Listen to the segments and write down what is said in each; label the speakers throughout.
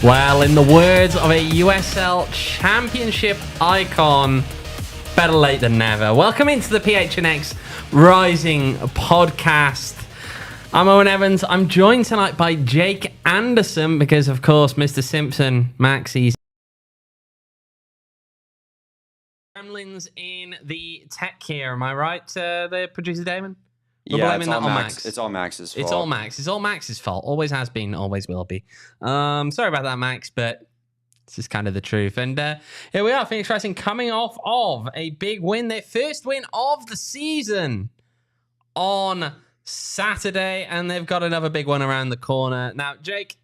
Speaker 1: Well, in the words of a USL Championship icon, better late than never. Welcome into the PHNX Rising podcast. I'm Owen Evans. I'm joined tonight by Jake Anderson because, of course, Mr. Simpson, Maxie's gremlins in the tech here. Am I right, the producer Damon?
Speaker 2: Yeah, it's all Max. It's all Max's fault.
Speaker 1: It's all Max. It's all Max's fault. Always has been, always will be. Sorry about that, Max, but this is kind of the truth. And here we are, Phoenix Rising coming off of a big win. Their first win of the season on Saturday, and they've got another big one around the corner. Now, Jake,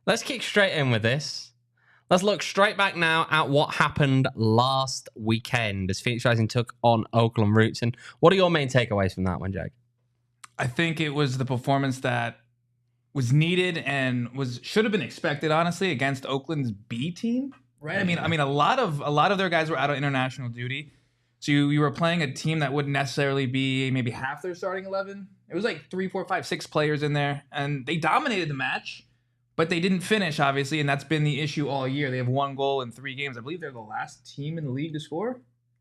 Speaker 1: let's kick straight in with this. Let's look straight back now at what happened last weekend as Phoenix Rising took on Oakland Roots. And what are your main takeaways from that one, Jake?
Speaker 3: I think it was the performance that was needed and should have been expected, honestly, against Oakland's B team, right? I mean, a lot of their guys were out on international duty, so you were playing a team that wouldn't necessarily be maybe half their starting 11. It was like 3, 4, 5, 6 players in there, and they dominated the match, but they didn't finish, obviously, and that's been the issue all year. They have 1 goal in 3 games. I believe they're the last team in the league to score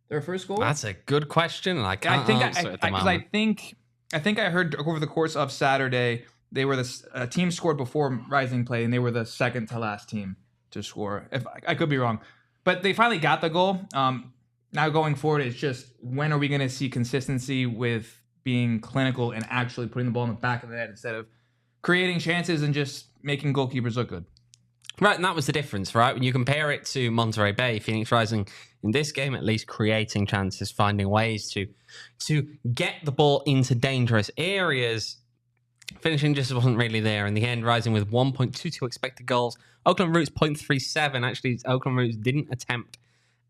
Speaker 3: their first goal.
Speaker 1: That's a good question. I can't answer it at the moment.
Speaker 3: I think I heard over the course of Saturday, they were the team scored before Rising play, and they were the second to last team to score. If I could be wrong, but they finally got the goal. Now going forward, it's just when are we going to see consistency with being clinical and actually putting the ball in the back of the net instead of creating chances and just making goalkeepers look good.
Speaker 1: Right, and that was the difference, right? When you compare it to Monterey Bay, Phoenix Rising, in this game at least, creating chances, finding ways to get the ball into dangerous areas. Finishing just wasn't really there. In the end, Rising with 1.22 expected goals. Oakland Roots 0.37. Actually, Oakland Roots didn't attempt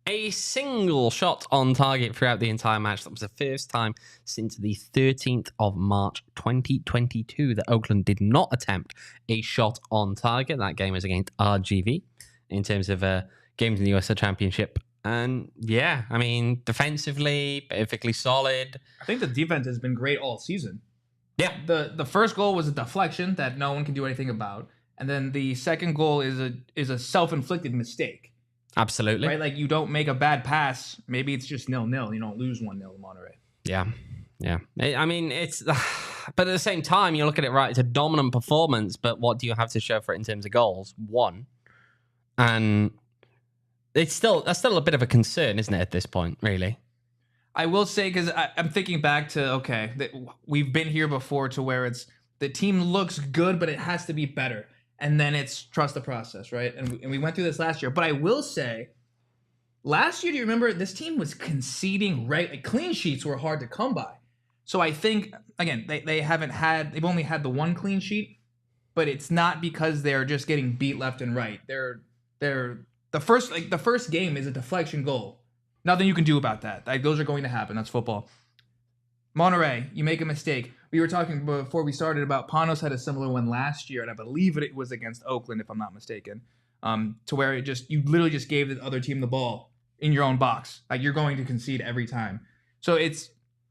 Speaker 1: a single shot on target throughout the entire match. That was the first time since the 13th of March 2022 that Oakland did not attempt a shot on target. That game was against RGV in terms of games in the USL Championship. And yeah, I mean, defensively, perfectly solid.
Speaker 3: I think the defense has been great all season.
Speaker 1: Yeah.
Speaker 3: The first goal was a deflection that no one can do anything about. And then the second goal is a self-inflicted mistake.
Speaker 1: Absolutely.
Speaker 3: Right? Like, you don't make a bad pass. Maybe it's just 0-0. You don't lose 1-0 in Monterey.
Speaker 1: Yeah. Yeah. I mean, it's... But at the same time, you look at it, right, it's a dominant performance, but what do you have to show for it in terms of goals? 1. And that's still a bit of a concern, isn't it, at this point, really?
Speaker 3: I will say, because I'm thinking back to, we've been here before to where it's the team looks good, but it has to be better. And then it's trust the process, right? And we went through this last year. But I will say, last year, do you remember, this team was conceding, right? Like, clean sheets were hard to come by. So I think, again, they've only had the 1 clean sheet, but it's not because they're just getting beat left and right. The first game is a deflection goal. Nothing you can do about that. Those are going to happen. That's football. Monterey, you make a mistake. We were talking before we started about Panos had a similar one last year, and I believe it was against Oakland, if I'm not mistaken, to where you literally just gave the other team the ball in your own box. Like, you're going to concede every time. So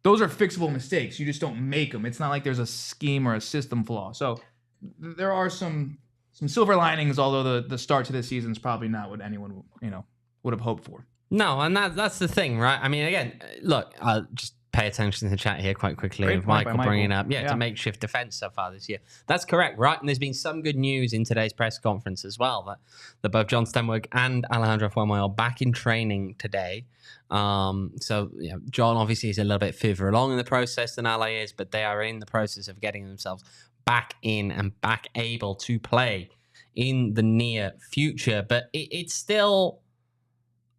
Speaker 3: those are fixable mistakes. You just don't make them. It's not like there's a scheme or a system flaw. So there are some silver linings, although the start to this season is probably not what anyone would have hoped for.
Speaker 1: No, and that's the thing, right? I mean, again, look, I'll just pay attention to the chat here quite quickly.
Speaker 3: Great point by
Speaker 1: Michael bringing up, to makeshift defense so far this year. That's correct, right? And there's been some good news in today's press conference as well, that both John Stenberg and Alejandro Fuenmoy are back in training today. So John obviously is a little bit further along in the process than Ale is, but they are in the process of getting themselves back in and back able to play in the near future. But it's still,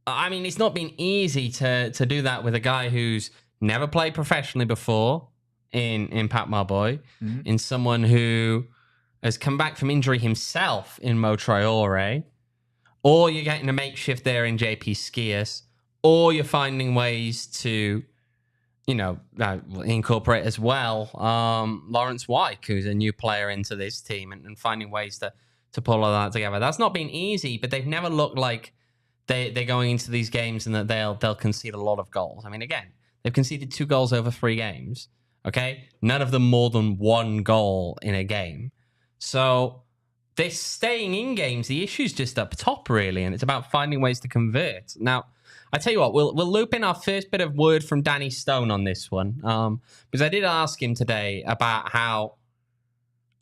Speaker 1: I mean, it's not been easy to do that with a guy who's never played professionally before in Pat Marboy, in someone who has come back from injury himself in Mo Traore, or you're getting a makeshift there in JP Skias, or you're finding ways to, incorporate as well Lawrence Wyke, who's a new player into this team, and finding ways to pull all that together. That's not been easy, but they've never looked like they're going into these games and that they'll concede a lot of goals. I mean, again, they've conceded 2 goals over 3 games. Okay, none of them more than 1 goal in a game. So they're staying in games. The issue's just up top, really, and it's about finding ways to convert. Now, I tell you what, we'll loop in our first bit of word from Danny Stone on this one, because I did ask him today about how,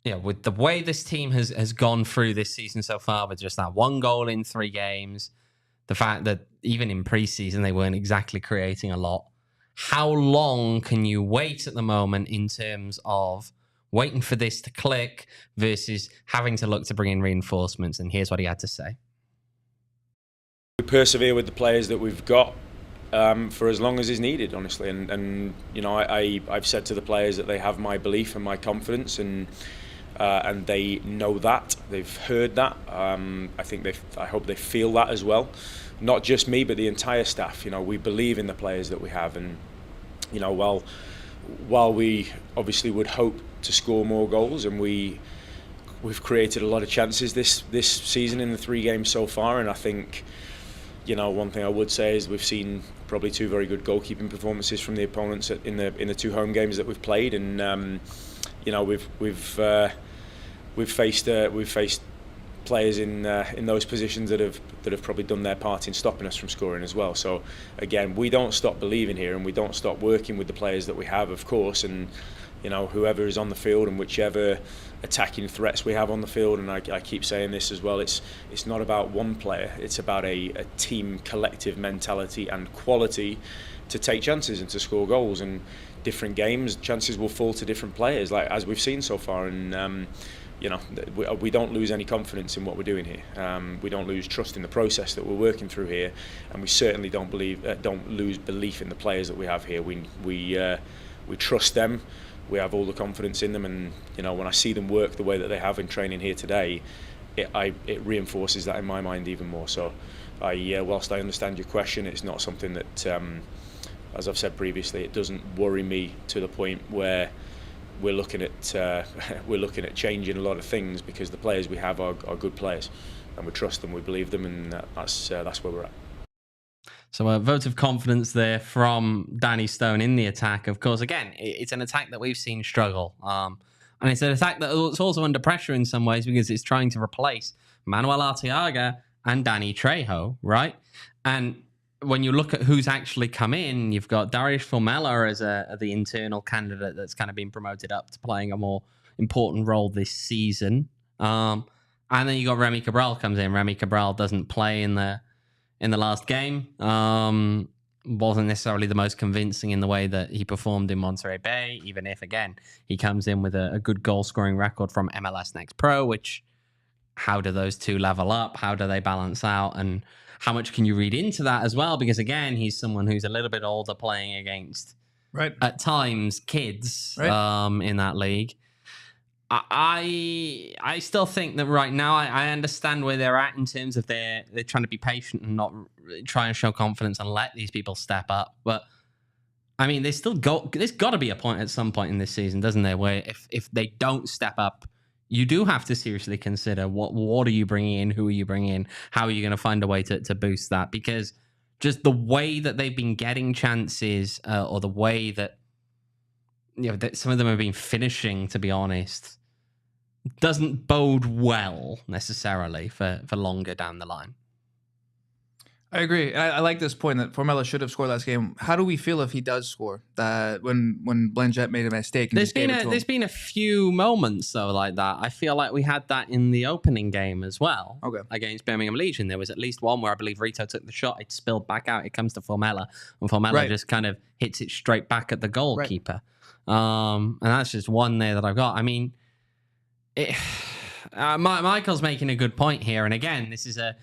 Speaker 1: with the way this team has gone through this season so far, with just that 1 goal in 3 games, the fact that even in preseason they weren't exactly creating a lot. How long can you wait at the moment in terms of waiting for this to click versus having to look to bring in reinforcements? And here's what he had to say.
Speaker 4: We persevere with the players that we've got for as long as is needed, honestly. And I've said to the players that they have my belief and my confidence, and they know that. They've heard that. I hope they feel that as well. Not just me, but the entire staff. We believe in the players that we have, and while we obviously would hope to score more goals, and we've created a lot of chances this season in the 3 games so far, and I think one thing I would say is we've seen probably 2 very good goalkeeping performances from the opponents in the 2 home games that we've played, and we've faced players in those positions that have probably done their part in stopping us from scoring as well. So again, we don't stop believing here, and we don't stop working with the players that we have, of course, and whoever is on the field and whichever attacking threats we have on the field. And I keep saying this as well, it's not about one player, it's about a team collective mentality and quality to take chances and to score goals. And different games, chances will fall to different players, like as we've seen so far. And we don't lose any confidence in what we're doing here. We don't lose trust in the process that we're working through here, and we certainly don't lose belief in the players that we have here. We trust them. We have all the confidence in them, and when I see them work the way that they have in training here today, it reinforces that in my mind even more. So, whilst I understand your question, it's not something that, as I've said previously, it doesn't worry me to the point where we're looking at changing a lot of things, because the players we have are good players, and we trust them, we believe them, and that's where we're at.
Speaker 1: So a vote of confidence there from Danny Stone in the attack. Of course, again, it's an attack that we've seen struggle. And it's an attack that's also under pressure in some ways, because it's trying to replace Manuel Arteaga and Danny Trejo, right? And when you look at who's actually come in, you've got Darius Formella as the internal candidate that's kind of been promoted up to playing a more important role this season. And then you got Remy Cabral comes in. Remy Cabral doesn't play in the last game. Wasn't necessarily the most convincing in the way that he performed in Monterey Bay, even if, again, he comes in with a good goal-scoring record from MLS Next Pro, which, how do those two level up? How do they balance out? And how much can you read into that as well? Because, again, he's someone who's a little bit older, playing against, at times, kids in that league. I still think that right now I understand where they're at in terms of they're trying to be patient and not try and show confidence and let these people step up. But I mean, there's got to be a point at some point in this season, doesn't there, where if they don't step up, you do have to seriously consider what are you bringing in, who are you bringing in, how are you going to find a way to boost that? Because just the way that they've been getting chances, or the way that that some of them have been finishing, to be honest, doesn't bode well necessarily for longer down the line.
Speaker 3: I agree. I like this point that Formella should have scored last game. How do we feel if he does score? That when Blanchett made a mistake, and there's
Speaker 1: been a few moments though like that. I feel like we had that in the opening game as well.
Speaker 3: Okay.
Speaker 1: Against Birmingham Legion, there was at least one where I believe Rito took the shot. It spilled back out. It comes to Formella, and Formella just kind of hits it straight back at the goalkeeper. And that's just one there that I've got. I mean, Michael's making a good point here, and again, this is a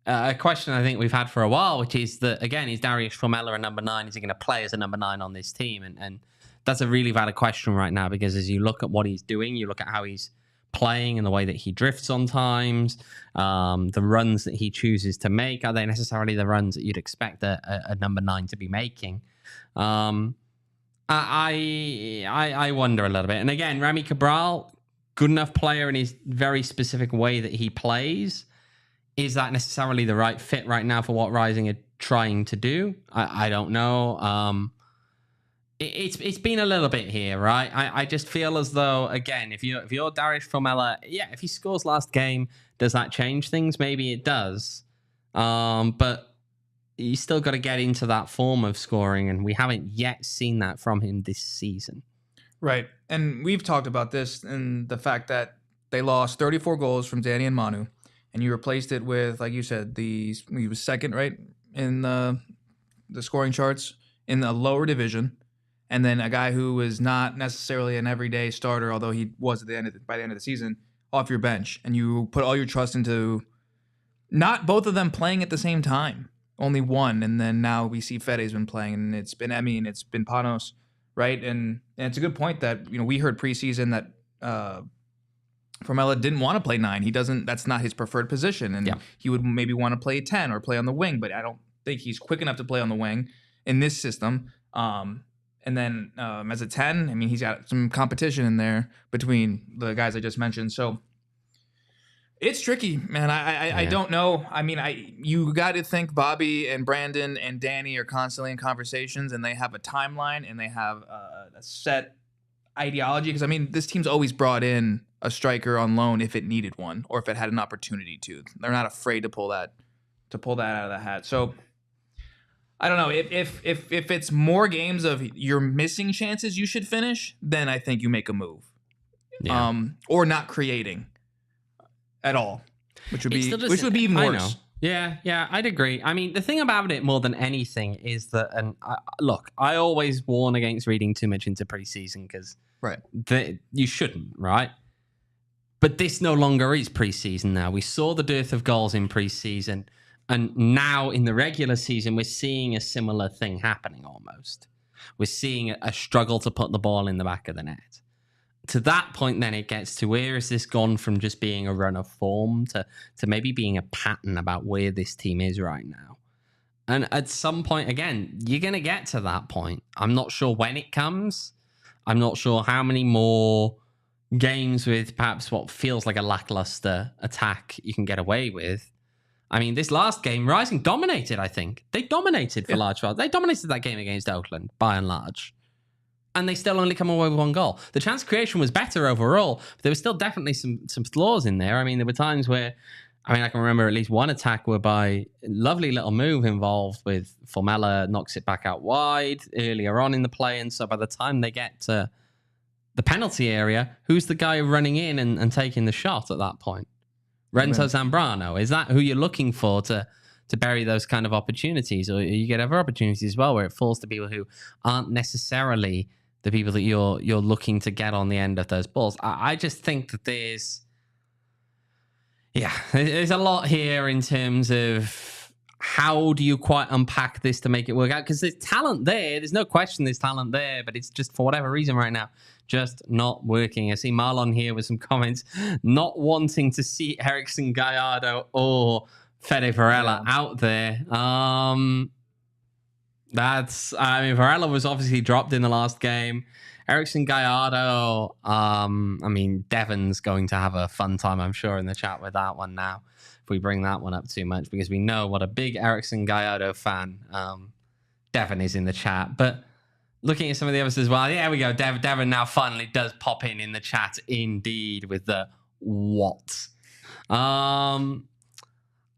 Speaker 1: a question I think we've had for a while, which is that, again, is Darius Formella a number 9? Is he going to play as a number 9 on this team? And that's a really valid question right now, because as you look at what he's doing, you look at how he's playing and the way that he drifts on times, the runs that he chooses to make, are they necessarily the runs that you'd expect a number 9 to be making? I wonder a little bit. And again, Rami Cabral, good enough player in his very specific way that he plays. Is that necessarily the right fit right now for what Rising are trying to do? I don't know. It's been a little bit here, right? I just feel as though, again, if you're Darius Formella, yeah, if he scores last game, does that change things? Maybe it does. But you still got to get into that form of scoring, and we haven't yet seen that from him this season.
Speaker 3: Right. And we've talked about this and the fact that they lost 34 goals from Danny and Manu, and you replaced it with, like you said, he was second, right, in the scoring charts in the lower division, and then a guy who was not necessarily an everyday starter, although he was by the end of the season, off your bench, and you put all your trust into not both of them playing at the same time, only one, and then now we see Fede's been playing, and it's been Emi and it's been Panos. Right, and it's a good point that we heard preseason that Formella didn't want to play 9. He doesn't. That's not his preferred position, and he would maybe want to play 10 or play on the wing. But I don't think he's quick enough to play on the wing in this system. And then as a 10, I mean, he's got some competition in there between the guys I just mentioned. So it's tricky, man. I don't know. I mean, you got to think Bobby and Brandon and Danny are constantly in conversations, and they have a timeline and they have a set ideology. Because I mean, this team's always brought in a striker on loan if it needed one or if it had an opportunity to. They're not afraid to pull that out of the hat. So I don't know if it's more games of you're missing chances you should finish, then I think you make a move, or not creating at all, which would be even worse.
Speaker 1: Yeah, I'd agree. I mean, the thing about it more than anything is that, and look, I always warn against reading too much into preseason because you shouldn't, right? But this no longer is preseason now. We saw the dearth of goals in preseason, and now in the regular season, we're seeing a similar thing happening almost. We're seeing a struggle to put the ball in the back of the net. To that point, then it gets to where is this gone from just being a run of form to maybe being a pattern about where this team is right now. And at some point, again, you're going to get to that point. I'm not sure when it comes. I'm not sure how many more games with perhaps what feels like a lackluster attack you can get away with. I mean, this last game, Rising dominated, I think. They dominated for large parts. They dominated that game against Oakland, by and large. And they still only come away with 1 goal. The chance creation was better overall, but there was still definitely some flaws in there. I mean, there were times where, I can remember at least one attack whereby a lovely little move involved with Formella knocks it back out wide earlier on in the play. And so by the time they get to the penalty area, who's the guy running in and taking the shot at that point? Renzo Zambrano. Is that who you're looking for to bury those kind of opportunities? Or you get other opportunities as well where it falls to people who aren't necessarily the people that you're looking to get on the end of those balls. I just think that there's a lot here in terms of how do you quite unpack this to make it work out? Because there's talent there. There's no question there's talent there, but it's just for whatever reason right now, just not working. I see Marlon here with some comments, not wanting to see Erickson Gallardo or Fede Varela out there. Varela was obviously dropped in the last game. Erickson Gallardo, Devon's going to have a fun time, I'm sure, in the chat with that one now, if we bring that one up too much, because we know what a big Erickson Gallardo fan Devon is in the chat. But looking at some of the others as well, there we go. Devon now finally does pop in the chat, indeed, with the what.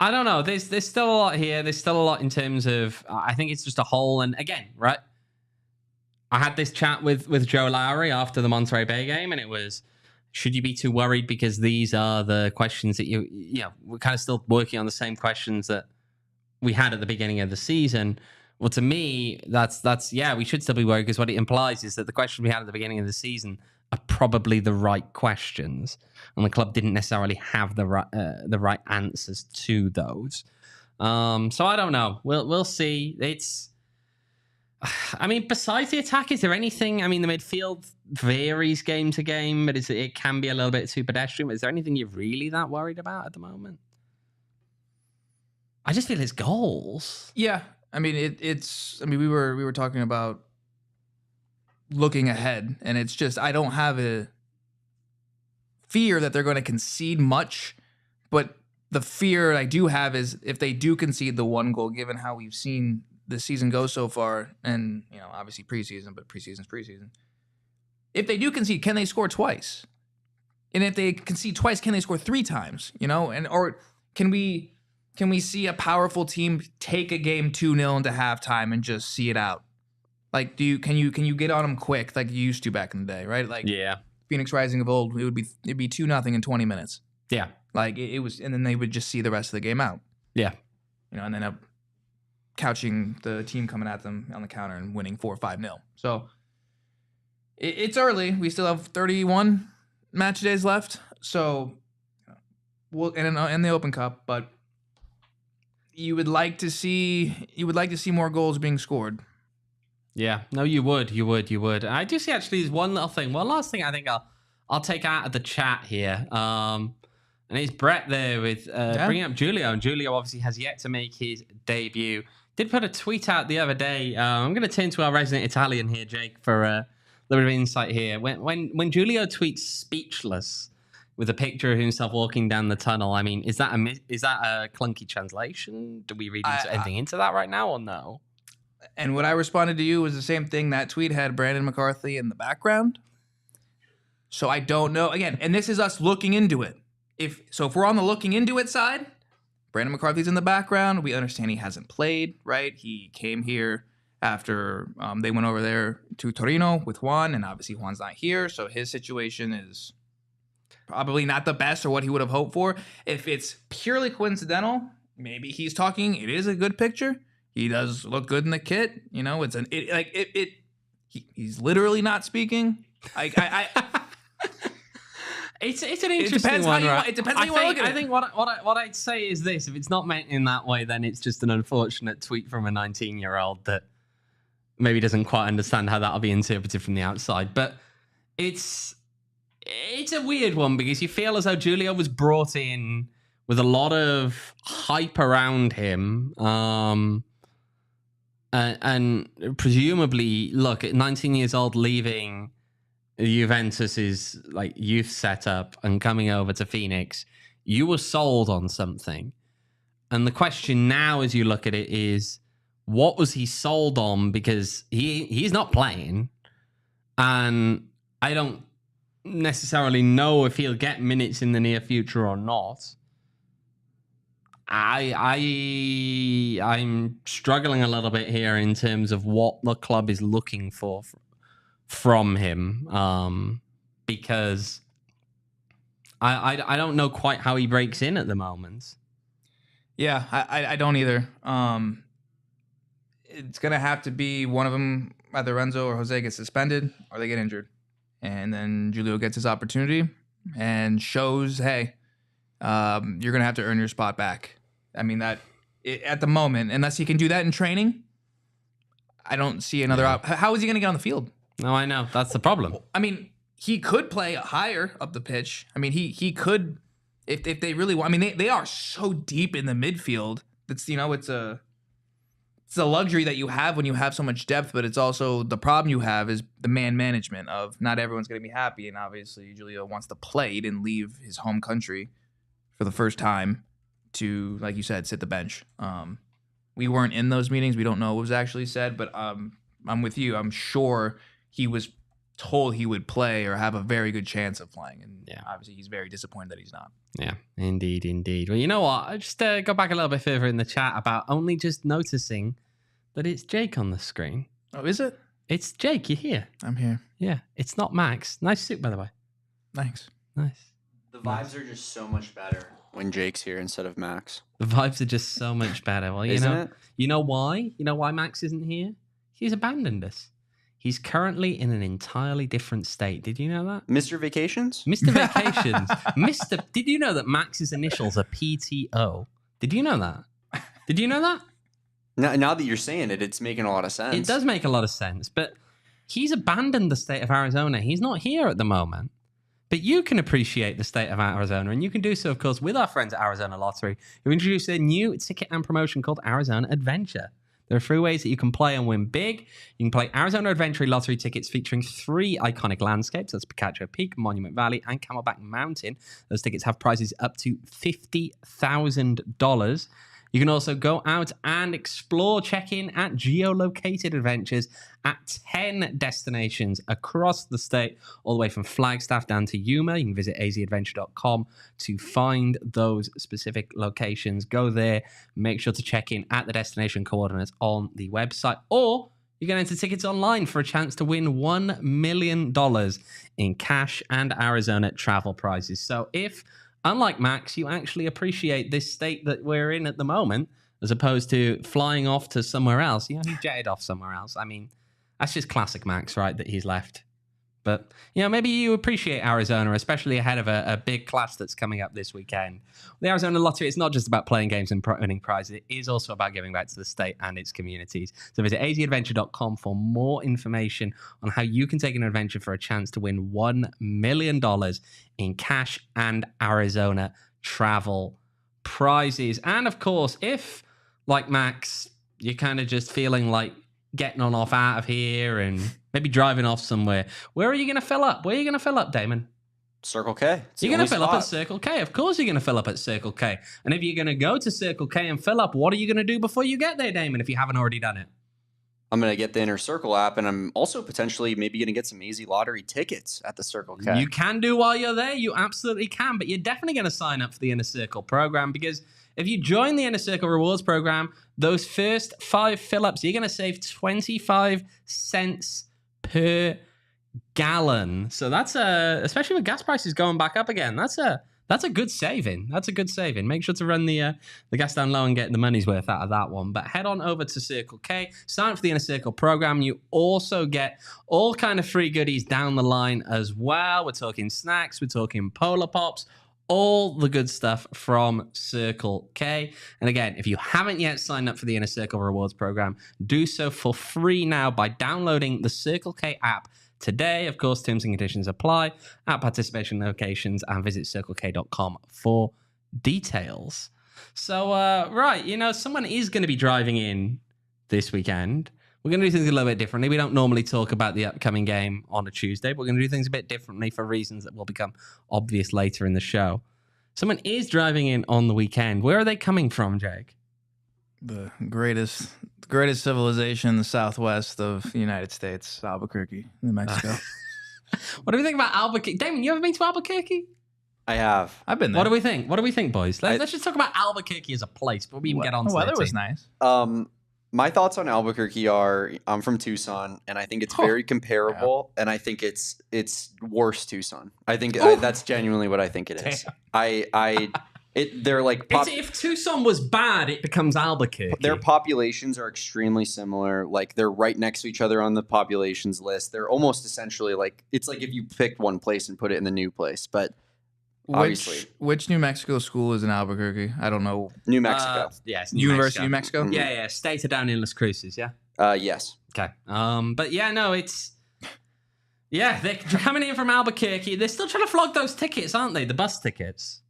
Speaker 1: I don't know. There's still a lot here. There's still a lot in terms of, I think it's just a whole. And again, right, I had this chat with Joe Lowry after the Monterey Bay game, and it was, should you be too worried because these are the questions that we're kind of still working on the same questions that we had at the beginning of the season. Well, to me, that's we should still be worried, because what it implies is that the questions we had at the beginning of the season are probably the right questions, and the club didn't necessarily have the right answers to those. So I don't know. We'll see. I mean, besides the attack, is there anything? I mean, the midfield varies game to game, but it can be a little bit too pedestrian. Is there anything you're really that worried about at the moment? I just feel it's goals.
Speaker 3: Yeah, I mean, it's. I mean, we were talking about looking ahead, and it's just I don't have a fear that they're going to concede much, but the fear I do have is if they do concede the one goal, given how we've seen the season go so far, and obviously preseason, but preseason's preseason. If they do concede, can they score twice? And if they concede twice, can they score 3 times? Or can we see a powerful team take a game 2-0 into halftime and just see it out? Like, can you get on them quick like you used to back in the day, right? Like,
Speaker 1: yeah,
Speaker 3: Phoenix Rising of old, it'd be 2-0 in 20 minutes.
Speaker 1: Yeah,
Speaker 3: like it was, and then they would just see the rest of the game out.
Speaker 1: Yeah,
Speaker 3: and then couching the team coming at them on the counter and winning 4 or 5-0. So it's early. We still have 31 match days left. So we'll in the Open Cup, but you would like to see more goals being scored.
Speaker 1: Yeah, no, you would. I do see actually one last thing I think I'll take out of the chat here. And it's Brett there with bringing up Julio, and Julio obviously has yet to make his debut. Did put a tweet out the other day. I'm going to turn to our resident Italian here, Jake, for a little bit of insight here. When Julio tweets speechless with a picture of himself walking down the tunnel, I mean, is that a clunky translation? Do we read anything into that right now or no?
Speaker 3: And what I responded to you was the same thing. That tweet had Brandon McCarthy in the background. So I don't know. Again, and this is us looking into it. If we're on the looking into it side, Brandon McCarthy's in the background. We understand he hasn't played, right? He came here after they went over there to Torino with Juan, and obviously Juan's not here, so his situation is probably not the best or what he would have hoped for. If it's purely coincidental, maybe he's talking. It is a good picture. He does look good in the kit. He's literally not speaking.
Speaker 1: It's an interesting one, right?
Speaker 3: It depends how you want to look at it.
Speaker 1: I think what I'd say is this: if it's not meant in that way, then it's just an unfortunate tweet from a 19-year-old that maybe doesn't quite understand how that'll be interpreted from the outside. But it's a weird one because you feel as though Julio was brought in with a lot of hype around him, and presumably, look, at 19 years old, leaving Juventus's like youth setup and coming over to Phoenix, you were sold on something. And the question now, as you look at it, is what was he sold on? Because he's not playing, and I don't necessarily know if he'll get minutes in the near future or not. I'm struggling a little bit here in terms of what the club is looking for from him, because I don't know quite how he breaks in at the moment.
Speaker 3: Yeah, I don't either. It's gonna have to be one of them, either Renzo or Jose gets suspended or they get injured, and then Julio gets his opportunity and shows, hey, you're gonna have to earn your spot back. I mean at the moment, unless he can do that in training, I don't see another. How is he gonna get on the field?
Speaker 1: No, I know. That's the problem.
Speaker 3: I mean, he could play higher up the pitch. I mean, he could, if they really want. I mean, they are so deep in the midfield. It's a luxury that you have when you have so much depth, but it's also the problem you have is the man management of not everyone's going to be happy. And obviously, Julio wants to play. He didn't leave his home country for the first time to, like you said, sit the bench. We weren't in those meetings. We don't know what was actually said, but I'm with you. I'm sure he was told he would play or have a very good chance of playing. And obviously he's very disappointed that he's not.
Speaker 1: Yeah, indeed. Well, you know what? I just go back a little bit further in the chat about only just noticing that it's Jake on the screen.
Speaker 3: Oh, is it?
Speaker 1: It's Jake. You're here.
Speaker 3: I'm here.
Speaker 1: Yeah, it's not Max. Nice suit, by the way.
Speaker 3: Thanks.
Speaker 1: Nice.
Speaker 2: The vibes are just so much better when Jake's here instead of Max.
Speaker 1: The vibes are just so much better. Well, you know why? You know why Max isn't here? He's abandoned us. He's currently in an entirely different state. Did you know that?
Speaker 2: Mr. Vacations?
Speaker 1: Mr. Vacations. Did you know that Max's initials are PTO? Did you know that? Did you know that?
Speaker 2: Now that you're saying it, it's making a lot of sense.
Speaker 1: It does make a lot of sense, but he's abandoned the state of Arizona. He's not here at the moment. But you can appreciate the state of Arizona, and you can do so, of course, with our friends at Arizona Lottery, who introduced a new ticket and promotion called Arizona Adventure. There are 3 ways that you can play and win big. You can play Arizona Adventure lottery tickets featuring 3 iconic landscapes. That's Picacho Peak, Monument Valley, and Camelback Mountain. Those tickets have prizes up to $50,000. You can also go out and explore, check in at geolocated adventures at 10 destinations across the state, all the way from Flagstaff down to Yuma. You can visit azadventure.com to find those specific locations. Go there, make sure to check in at the destination coordinates on the website, or you can enter tickets online for a chance to win $1 million in cash and Arizona travel prizes. So if, unlike Max, you actually appreciate this state that we're in at the moment, as opposed to flying off to somewhere else. He jetted off somewhere else. I mean, that's just classic Max, right, that he's left. But, maybe you appreciate Arizona, especially ahead of a big clash that's coming up this weekend. The Arizona Lottery, it's not just about playing games and winning prizes. It is also about giving back to the state and its communities. So visit azadventure.com for more information on how you can take an adventure for a chance to win $1 million in cash and Arizona travel prizes. And, of course, if, like Max, you're kind of just feeling like getting on off out of here and maybe driving off somewhere, where are you going to fill up? Where are you going to fill up, Damon?
Speaker 2: Circle K.
Speaker 1: You're going to fill up at Circle K. Of course you're going to fill up at Circle K. And if you're going to go to Circle K and fill up, what are you going to do before you get there, Damon, if you haven't already done it?
Speaker 2: I'm going to get the Inner Circle app, and I'm also potentially maybe going to get some easy lottery tickets at the Circle K.
Speaker 1: You can do while you're there. You absolutely can. But you're definitely going to sign up for the Inner Circle program, because if you join the Inner Circle Rewards program, those first 5 fill-ups, you're going to save 25 cents per gallon. So that's especially with gas prices going back up again, that's a good saving. That's a good saving. Make sure to run the gas down low and get the money's worth out of that one. But head on over to Circle K, sign up for the Inner Circle program. You also get all kind of free goodies down the line as well. We're talking snacks, we're talking Polar Pops, all the good stuff from Circle K. And again, if you haven't yet signed up for the Inner Circle Rewards program, do so for free now by downloading the Circle K app today. Of course, terms and conditions apply at participation locations, and visit circlek.com for details. So, right, someone is going to be driving in this weekend. We're going to do things a little bit differently. We don't normally talk about the upcoming game on a Tuesday, but we're going to do things a bit differently for reasons that will become obvious later in the show. Someone is driving in on the weekend. Where are they coming from, Jake?
Speaker 3: The greatest civilization in the southwest of the United States, Albuquerque, New Mexico.
Speaker 1: What do we think about Albuquerque? Damon, you ever been to Albuquerque?
Speaker 2: I have.
Speaker 3: I've been there.
Speaker 1: What do we think? What do we think, boys? Let's just talk about Albuquerque as a place before we even get on to
Speaker 3: the weather
Speaker 1: the
Speaker 3: was
Speaker 1: team.
Speaker 3: nice.
Speaker 2: My thoughts on Albuquerque are, I'm from Tucson, and I think it's very comparable, and I think it's worse Tucson. I think that's genuinely what I think it is. They're like
Speaker 1: if Tucson was bad, it becomes Albuquerque.
Speaker 2: Their populations are extremely similar. Like, they're right next to each other on the populations list. They're almost essentially like, it's like if you picked one place and put it in the new place. But obviously,
Speaker 3: which New Mexico school is in Albuquerque? I don't know.
Speaker 2: New Mexico.
Speaker 1: Yes,
Speaker 3: University of New Mexico.
Speaker 2: Mm-hmm.
Speaker 1: Yeah. Stated down in Las Cruces. Yeah.
Speaker 2: Yes.
Speaker 1: Okay. But yeah, no, it's. Yeah, they're coming in from Albuquerque. They're still trying to flog those tickets, aren't they? The bus tickets.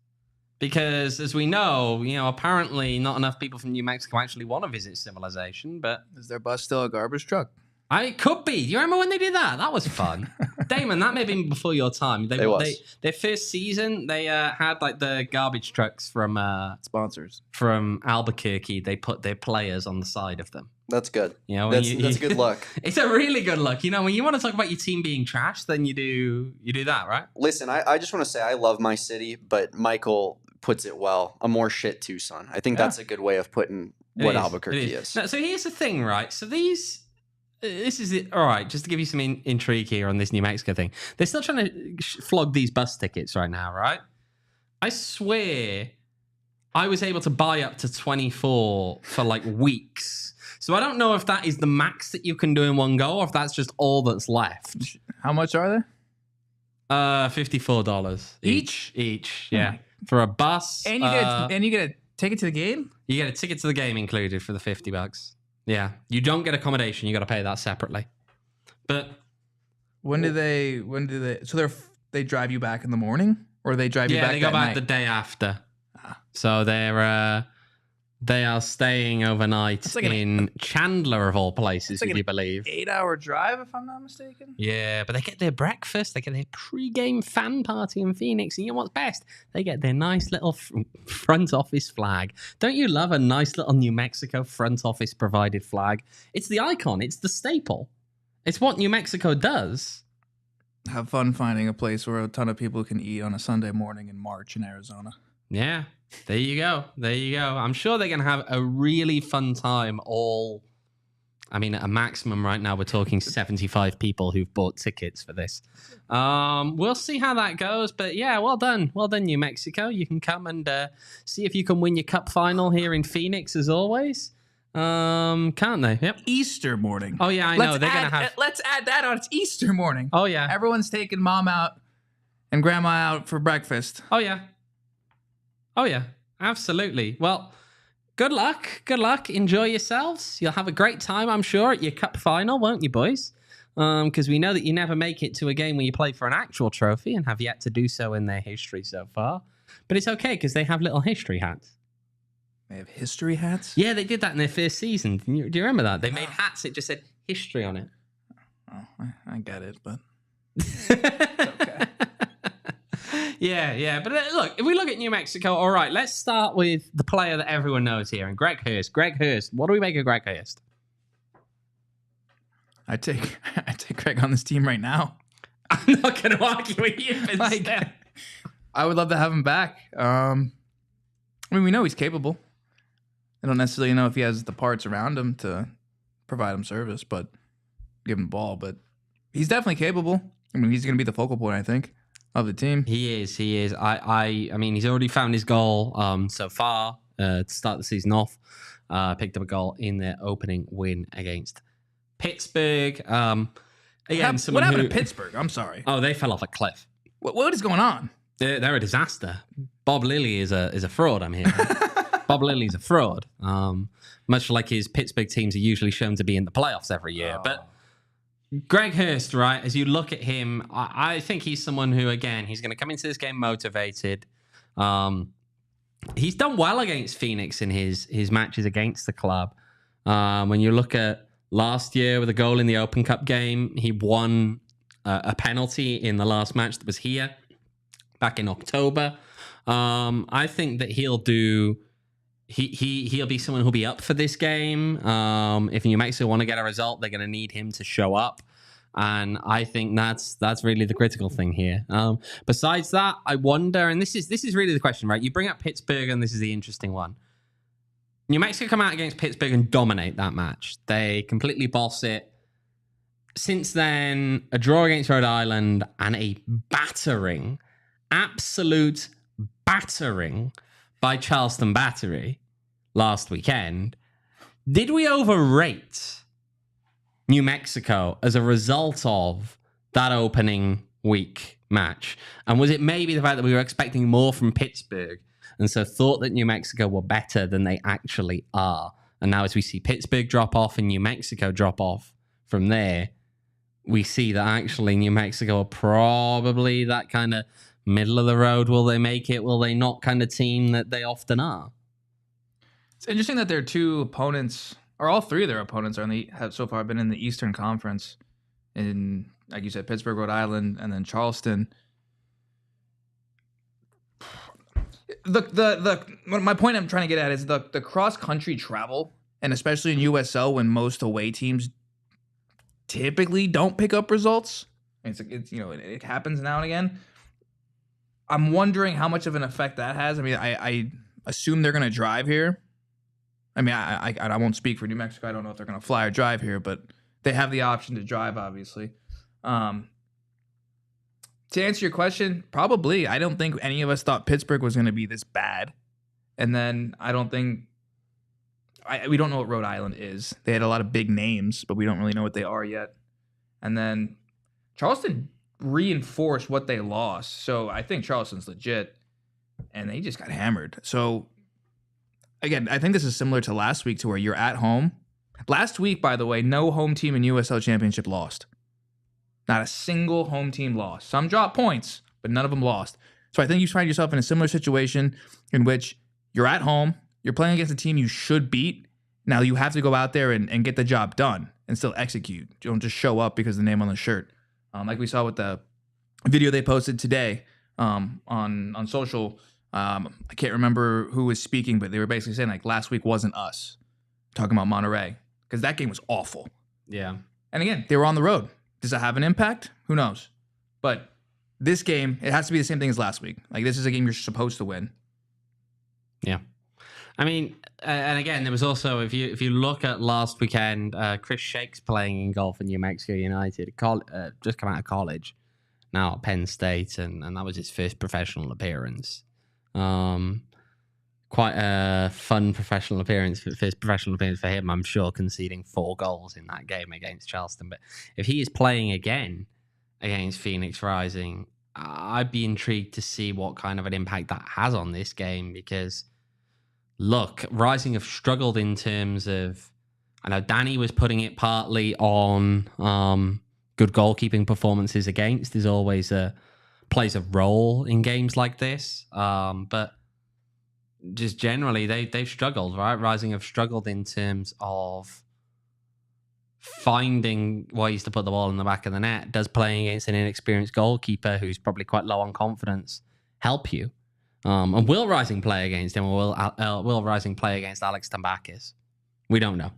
Speaker 1: Because, as we know, apparently not enough people from New Mexico actually want to visit civilization, but...
Speaker 3: Is their bus still a garbage truck?
Speaker 1: It could be. Do you remember when they did that? That was fun. Damon, that may have been before your time. Their first season, they had like the garbage trucks from...
Speaker 3: sponsors.
Speaker 1: From Albuquerque. They put their players on the side of them.
Speaker 2: That's good. That's a good look.
Speaker 1: It's a really good look. When you want to talk about your team being trash, then you do that, right?
Speaker 2: Listen, I just want to say I love my city, but Michael puts it well. A more shit Tucson. I think that's a good way of putting what Albuquerque is.
Speaker 1: No, so here's the thing, right? So this is it. All right, just to give you some intrigue here on this New Mexico thing. They're still trying to flog these bus tickets right now, right? I swear I was able to buy up to 24 for like weeks. So I don't know if that is the max that you can do in one go, or if that's just all that's left.
Speaker 3: How much are they?
Speaker 1: $54 each. Yeah. For a bus.
Speaker 3: And you get a take it to the game?
Speaker 1: You get a ticket to the game included for the $50. Yeah, you don't get accommodation. You got to pay that separately. But
Speaker 3: When do they? So they drive you back in the morning, or they drive you back?
Speaker 1: yeah, they go
Speaker 3: that
Speaker 1: back
Speaker 3: night?
Speaker 1: the day after.
Speaker 3: Ah.
Speaker 1: So they are staying overnight
Speaker 3: like
Speaker 1: in Chandler of all places,
Speaker 3: like
Speaker 1: if you believe.
Speaker 3: 8-hour drive, if I'm not mistaken.
Speaker 1: Yeah, but they get their breakfast, they get their pre-game fan party in Phoenix, and you know what's best? They get their nice little front office flag. Don't you love a nice little New Mexico front office provided flag? It's the icon, it's the staple. It's what New Mexico does.
Speaker 3: Have fun finding a place where a ton of people can eat on a Sunday morning in March in Arizona.
Speaker 1: Yeah, there you go. There you go. I'm sure they're going to have a really fun time at a maximum right now, we're talking 75 people who've bought tickets for this. We'll see how that goes. But yeah, well done. Well done, New Mexico. You can come and see if you can win your cup final here in Phoenix as always. Can't they? Yep.
Speaker 3: Easter morning.
Speaker 1: Oh, yeah, I know. They're going to have...
Speaker 3: Let's add that on. It's Easter morning.
Speaker 1: Oh, yeah.
Speaker 3: Everyone's taking mom out and grandma out for breakfast.
Speaker 1: Oh, yeah. Oh, yeah. Absolutely. Well... Good luck. Good luck. Enjoy yourselves. You'll have a great time, I'm sure, at your cup final, won't you, boys? Because we know that you never make it to a game where you play for an actual trophy and have yet to do so in their history so far. But it's okay because they have little history hats.
Speaker 3: They have history hats?
Speaker 1: Yeah, they did that in their first season. Do you remember that? They made hats. It just said history on it.
Speaker 3: Oh, I get it, but...
Speaker 1: It's okay. Yeah. But look, if we look at New Mexico, all right, let's start with the player that everyone knows here, and Greg Hurst. Greg Hurst. What do we make of Greg Hurst?
Speaker 3: I take Greg on this team right now.
Speaker 1: I'm not going to argue with you.
Speaker 3: I would love to have him back. We know he's capable. I don't necessarily know if he has the parts around him to provide him service, but give him the ball. But he's definitely capable. He's going to be the focal point, I think, of the team.
Speaker 1: He is. I mean, he's already found his goal so far to start the season off. Picked up a goal in their opening win against Pittsburgh. Again,
Speaker 3: what happened to Pittsburgh? I'm sorry.
Speaker 1: Oh, they fell off a cliff.
Speaker 3: What is going on?
Speaker 1: They're a disaster. Bob Lilly is a fraud, I'm hearing. Bob Lilly's a fraud. Much like his Pittsburgh teams are usually shown to be in the playoffs every year.
Speaker 3: Oh.
Speaker 1: But Greg Hurst, right, as you look at him, I think he's someone who, again, he's going to come into this game motivated. He's done well against Phoenix in his matches against the club. When you look at last year with a goal in the Open Cup game, he won a penalty in the last match that was here back in October. I think that he'll be someone who'll be up for this game. If New Mexico want to get a result, they're going to need him to show up. And I think that's really the critical thing here. Besides that, I wonder, and this is really the question, right? You bring up Pittsburgh, and this is the interesting one. New Mexico come out against Pittsburgh and dominate that match. They completely boss it. Since then, a draw against Rhode Island and a battering, absolute battering by Charleston Battery last weekend. Did we overrate New Mexico as a result of that opening week match? And was it maybe the fact that we were expecting more from Pittsburgh and so thought that New Mexico were better than they actually are? And now as we see Pittsburgh drop off and New Mexico drop off from there, we see that actually New Mexico are probably that kind of middle of the road. Will they make it? Will they not kind of team that they often are?
Speaker 3: It's interesting that their two opponents, or all three of their opponents, have so far been in the Eastern Conference. In, like you said, Pittsburgh, Rhode Island, and then Charleston. My point I'm trying to get at is the cross country travel, and especially in USL when most away teams typically don't pick up results. It happens now and again. I'm wondering how much of an effect that has. I mean, I assume they're going to drive here. I mean, I won't speak for New Mexico. I don't know if they're going to fly or drive here, but they have the option to drive, obviously. To answer your question, probably. I don't think any of us thought Pittsburgh was going to be this bad. And then I don't think... we don't know what Rhode Island is. They had a lot of big names, but we don't really know what they are yet. And then Charleston reinforced what they lost. So I think Charleston's legit. And they just got hammered. So again, I think this is similar to last week, to where you're at home. Last week, by the way, no home team in USL Championship lost. Not a single home team lost. Some dropped points, but none of them lost. So I think you find yourself in a similar situation in which you're at home, you're playing against a team you should beat. Now you have to go out there and get the job done and still execute. You don't just show up because of the name on the shirt. Like we saw with the video they posted today on social. I can't remember who was speaking, but they were basically saying like last week wasn't us. Talking about Monterey, because that game was awful.
Speaker 1: Yeah.
Speaker 3: And again, they were on the road. Does it have an impact? Who knows? But this game, it has to be the same thing as last week. Like, this is a game you're supposed to win.
Speaker 1: Yeah. I mean, and again, there was also, if you look at last weekend, Chris Shake's playing in goal for New Mexico United, just come out of college, now at Penn State, and that was his first professional appearance. Quite a fun professional appearance, first professional appearance for him, I'm sure, conceding 4 goals in that game against Charleston. But if he is playing again against Phoenix Rising, I'd be intrigued to see what kind of an impact that has on this game, because, look, Rising have struggled in terms of, I know Danny was putting it partly on good goalkeeping performances against. There's always plays a role in games like this, but just generally, they've struggled, right? Rising have struggled in terms of finding ways to put the ball in the back of the net. Does playing against an inexperienced goalkeeper who's probably quite low on confidence help you? And will Rising play against him, or will Rising play against Alex Tambakis? We don't know.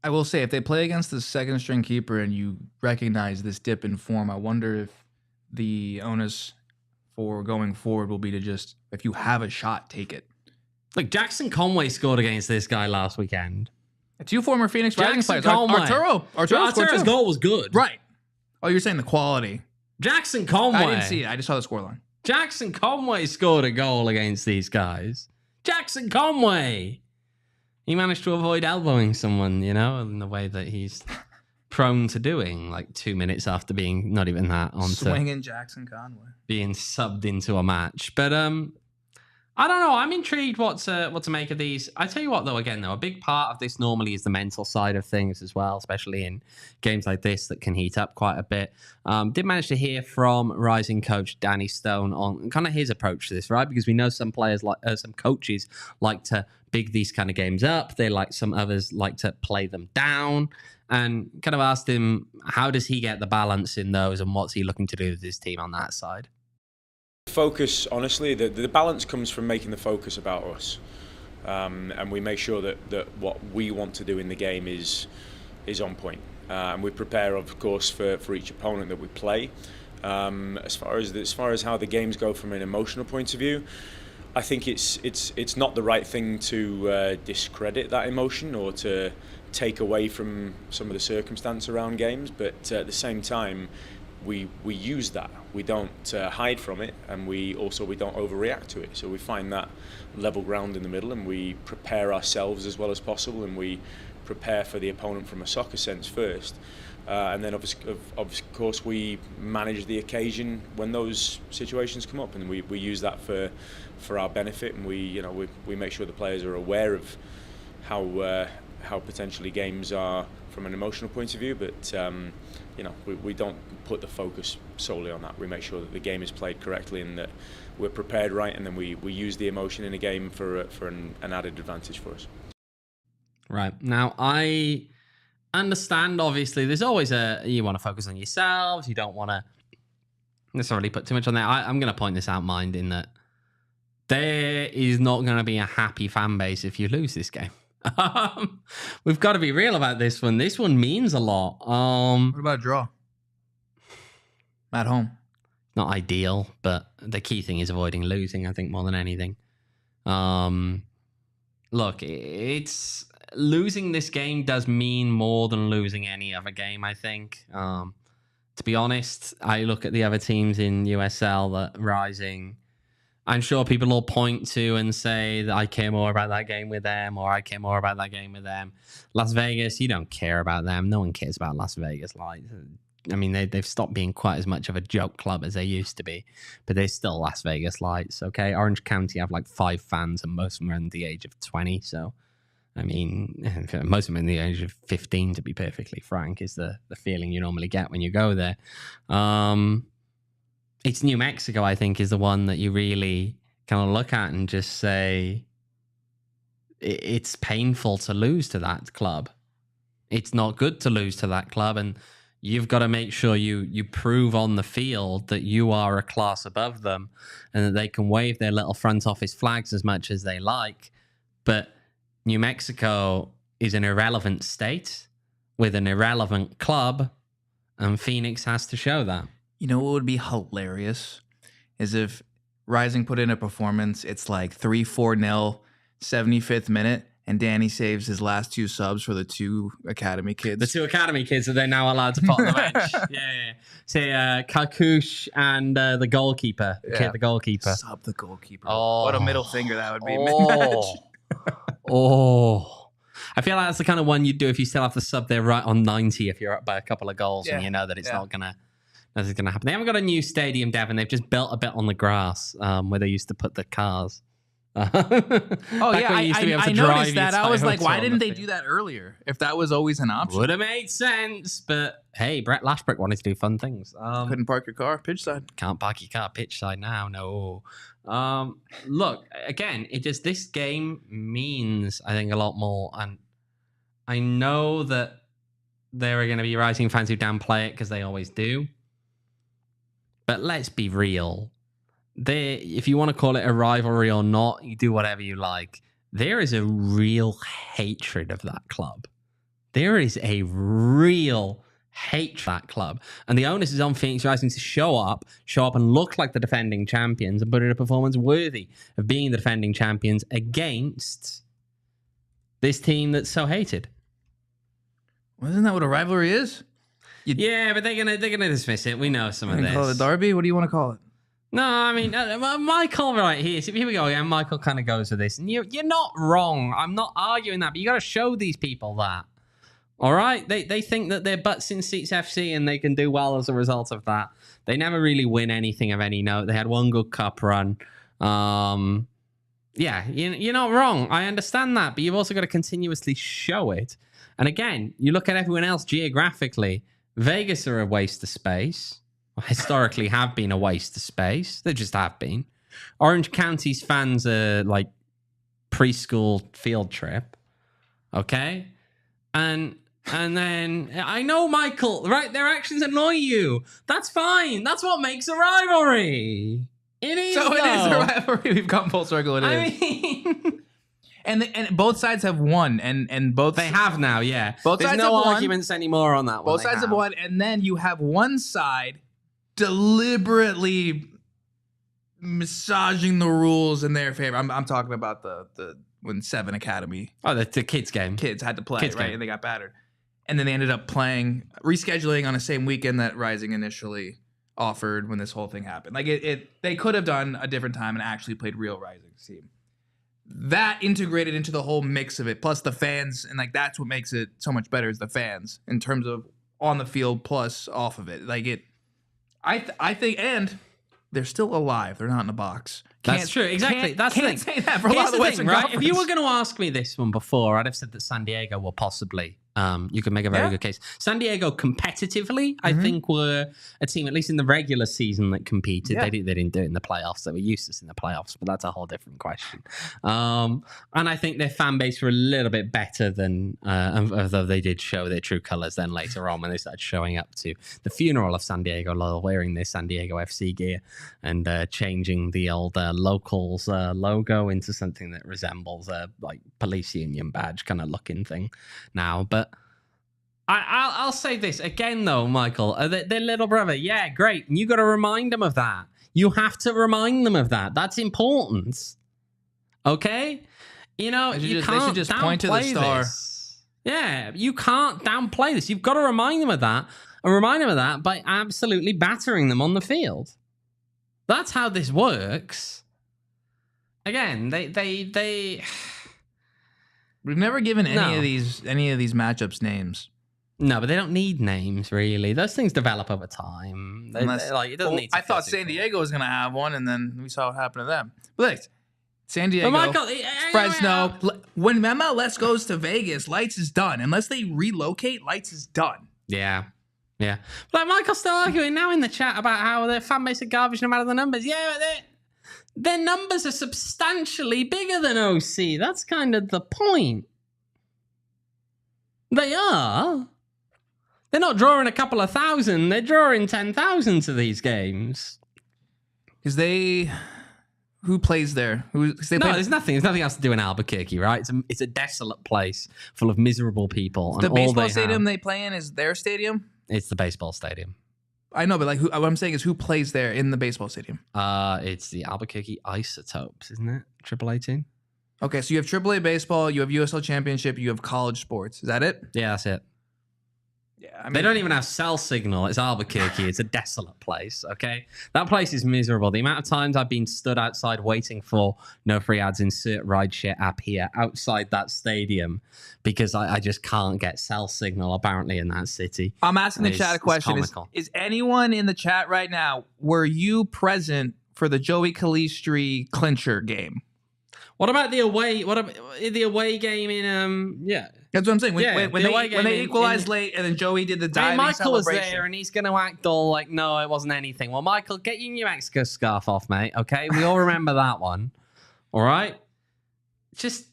Speaker 3: I will say, if they play against the second string keeper and you recognize this dip in form, I wonder if the onus for going forward will be to just, if you have a shot, take it.
Speaker 1: Look, Jackson Conway scored against this guy last weekend.
Speaker 3: 2 former Phoenix Rising players.
Speaker 1: Conway.
Speaker 3: Arturo's
Speaker 1: goal was good.
Speaker 3: Right. Oh, you're saying the quality.
Speaker 1: Jackson Conway.
Speaker 3: I didn't see it. I just saw the scoreline.
Speaker 1: Jackson Conway scored a goal against these guys. Jackson Conway. He managed to avoid elbowing someone, you know, in the way that he's prone to doing, like 2 minutes after being, not even that, onto
Speaker 3: swinging Jackson Conway,
Speaker 1: being subbed into a match. But I don't know. I'm intrigued what to make of these. I tell you what, though, again, a big part of this normally is the mental side of things as well, especially in games like this that can heat up quite a bit. Did manage to hear from Rising coach Danny Stone on kind of his approach to this, right? Because we know some players, some coaches like to big these kind of games up. Some others like to play them down. And kind of asked him, how does he get the balance in those, and what's he looking to do with his team on that side?
Speaker 4: Focus, honestly, the balance comes from making the focus about us, and we make sure that what we want to do in the game is on point, and we prepare, of course, for each opponent that we play. As far as how the games go from an emotional point of view, I think it's not the right thing to discredit that emotion or to take away from some of the circumstance around games, but at the same time, we use that. We don't hide from it, and we don't overreact to it. So we find that level ground in the middle, and we prepare ourselves as well as possible, and we prepare for the opponent from a soccer sense first, and then of course we manage the occasion when those situations come up, and we use that for our benefit, and we make sure the players are aware of how potentially games are from an emotional point of view, but we don't put the focus solely on that. We make sure that the game is played correctly and that we're prepared right, and then we use the emotion in a game for an added advantage for us. Right.
Speaker 1: Now, I understand, obviously, there's always you want to focus on yourselves, you don't want to necessarily put too much on there. I'm going to point this out, mind, in that there is not going to be a happy fan base if you lose this game. We've got to be real about this one. This one means a lot.
Speaker 3: What about a draw? At home.
Speaker 1: Not ideal, but the key thing is avoiding losing, I think, more than anything. Look, it's losing this game does mean more than losing any other game, I think. To be honest, I look at the other teams in USL that Rising, I'm sure people will point to and say that I care more about that game with them, or I care more about that game with them. Las Vegas, you don't care about them. No one cares about Las Vegas. Like, I mean, they've stopped being quite as much of a joke club as they used to be, but they're still Las Vegas Lights. Okay, Orange County have like 5 fans, and most of them are under the age of 20. So, I mean, most of them are in the age of 15, to be perfectly frank, is the feeling you normally get when you go there. It's New Mexico, I think, is the one that you really kind of look at and just say, it's painful to lose to that club. It's not good to lose to that club, and you've got to make sure you prove on the field that you are a class above them and that they can wave their little front office flags as much as they like. But New Mexico is an irrelevant state with an irrelevant club, and Phoenix has to show that.
Speaker 3: You know what would be hilarious is if Rising put in a performance, it's like 3-4-0, 75th minute, and Danny saves his last 2 subs for the 2 academy kids.
Speaker 1: The 2 academy kids are they now allowed to put on the bench? Yeah. Say Kakush and the goalkeeper. The goalkeeper.
Speaker 3: Sub the goalkeeper.
Speaker 1: Oh.
Speaker 3: What a middle finger that would be.
Speaker 1: I feel like that's the kind of one you'd do if you still have the sub there right on 90 if you're up by a couple of goals and you know that it's not gonna happen. They haven't got a new stadium, Devon. They've just built a bit on the grass where they used to put the cars.
Speaker 3: I noticed that. I was like, why didn't they do that earlier? If that was always an option,
Speaker 1: would have made sense. But hey, Brett Lashbrook wanted to do fun things.
Speaker 3: Couldn't park your car pitch side.
Speaker 1: Can't park your car pitch side now. No. Look again. This game means I think a lot more, and I know that there are going to be Rising fans who downplay it because they always do. But let's be real. If you want to call it a rivalry or not, you do whatever you like. There is a real hatred of that club. There is a real hatred of that club. And the onus is on Phoenix Rising to show up and look like the defending champions and put in a performance worthy of being the defending champions against this team that's so hated.
Speaker 3: Well, isn't that what a rivalry is?
Speaker 1: Yeah, but they're gonna dismiss it. We know some of this.
Speaker 3: Call it a derby? What do you want to call it?
Speaker 1: No, I mean, Michael, right here. So here we go again. Michael kind of goes with this. And you're not wrong. I'm not arguing that, but you got to show these people that. All right? They think that they're butts in seats FC and they can do well as a result of that. They never really win anything of any note. They had one good cup run. Yeah, you're not wrong. I understand that, but you've also got to continuously show it. And again, you look at everyone else geographically. Vegas are a waste of space. Historically have been a waste of space. They just have been. Orange County's fans are like preschool field trip. Okay? And then I know, Michael, right? Their actions annoy you. That's fine. That's what makes a rivalry. It is.
Speaker 3: So it is a rivalry. We've gone full circle. It is.
Speaker 1: I mean,
Speaker 3: and both sides have won, and both
Speaker 1: they have now. Yeah.
Speaker 3: Both
Speaker 1: There's
Speaker 3: sides
Speaker 1: no
Speaker 3: have
Speaker 1: arguments
Speaker 3: won.
Speaker 1: anymore on that one.
Speaker 3: Both sides have won, and then you have one side deliberately massaging the rules in their favor. I'm talking about the when 7 Academy.
Speaker 1: Oh, the kids game.
Speaker 3: Kids had to play,
Speaker 1: Kids
Speaker 3: right?
Speaker 1: game.
Speaker 3: And they got battered. And then they ended up rescheduling on the same weekend that Rising initially offered when this whole thing happened. Like they could have done a different time and actually played real Rising's team. That integrated into the whole mix of it, plus the fans, and like that's what makes it so much better is the fans in terms of on the field plus off of it. Like I think, and they're still alive. They're not in a box.
Speaker 1: That's true. Exactly. That's the thing.
Speaker 3: Can't say that for a lot of the Western Conference.
Speaker 1: If you were going to ask me this one before, I'd have said that San Diego were possibly. You could make a very good case. San Diego competitively, I think, were a team, at least in the regular season, that competed.
Speaker 3: Yeah.
Speaker 1: They didn't do it in the playoffs. They were useless in the playoffs, but that's a whole different question. And I think their fan base were a little bit better than, although they did show their true colors then later on when they started showing up to the funeral of San Diego Loyal, wearing their San Diego FC gear and changing the old locals logo into something that resembles a like police union badge kind of looking thing now. But I'll say this again, though, Michael. Their little brother, yeah, great. And you got to remind them of that. You have to remind them of that. That's important. Okay? You know, you can't. They should just point to the star. This. Yeah, you can't downplay this. You've got to remind them of that, and remind them of that by absolutely battering them on the field. That's how this works. Again, they.
Speaker 3: We've never given any of these matchups names.
Speaker 1: No, but they don't need names, really. Those things develop over time. It doesn't need to
Speaker 3: I thought San Diego was going to have one, and then we saw what happened to them. But look, San Diego, Fresno. When MLS goes to Vegas, lights is done. Unless they relocate, lights is done.
Speaker 1: Yeah. Yeah. Like Michael's still arguing now in the chat about how their fan base are garbage no matter the numbers. Yeah, their numbers are substantially bigger than OC. That's kind of the point. They are. They're not drawing a couple of thousand. They're drawing 10,000 to these games.
Speaker 3: Because who plays there?
Speaker 1: There's nothing. There's nothing else to do in Albuquerque, right? It's a desolate place full of miserable people.
Speaker 3: The baseball stadium they play in is their stadium?
Speaker 1: It's the baseball stadium.
Speaker 3: I know, but like, what I'm saying is who plays there in the baseball stadium?
Speaker 1: It's the Albuquerque Isotopes, isn't it? AAA team.
Speaker 3: Okay, so you have AAA baseball, you have USL Championship, you have college sports. Is that it?
Speaker 1: Yeah, that's it.
Speaker 3: Yeah, I mean,
Speaker 1: they don't even have cell signal. It's Albuquerque. It's a desolate place, okay? That place is miserable. The amount of times I've been stood outside waiting for no free ads, insert rideshare app here, outside that stadium, because I just can't get cell signal, apparently, in that city.
Speaker 3: I'm asking the chat a question. Is anyone in the chat right now, were you present for the Joey Calistri clincher game?
Speaker 1: What about the away? What about the away game in yeah?
Speaker 3: That's what I'm saying. When they equalized late, and then Joey did the diving
Speaker 1: Michael was
Speaker 3: celebration.
Speaker 1: there, and he's going to act all like, no, it wasn't anything. Well, Michael, get your New Mexico scarf off, mate. Okay, we all remember that one. All right. Just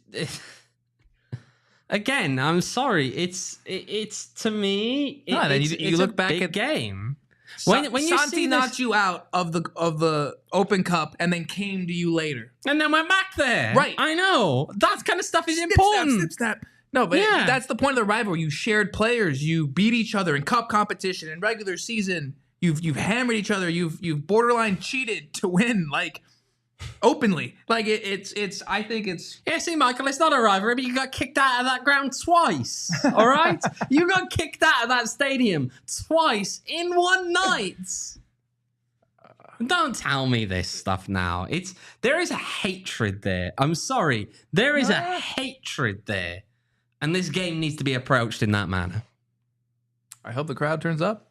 Speaker 1: again, I'm sorry. It's to me.
Speaker 3: You look back at
Speaker 1: game.
Speaker 3: When you Santi knocked you out of the Open Cup and then came to you later,
Speaker 1: and then went back there.
Speaker 3: Right,
Speaker 1: I know that kind of stuff is important.
Speaker 3: Snip, snap. No, but that's the point of the rivalry. You shared players. You beat each other in cup competition in regular season. You've hammered each other. You've borderline cheated to win, like openly. Like it's. I think it's.
Speaker 1: Yeah, see, Michael, it's not a rivalry, but you got kicked out of that ground twice. All right, you got kicked out of that stadium twice in one night. Don't tell me this stuff now. There is a hatred there. I'm sorry, there is a hatred there, and this game needs to be approached in that manner.
Speaker 3: I hope the crowd turns up.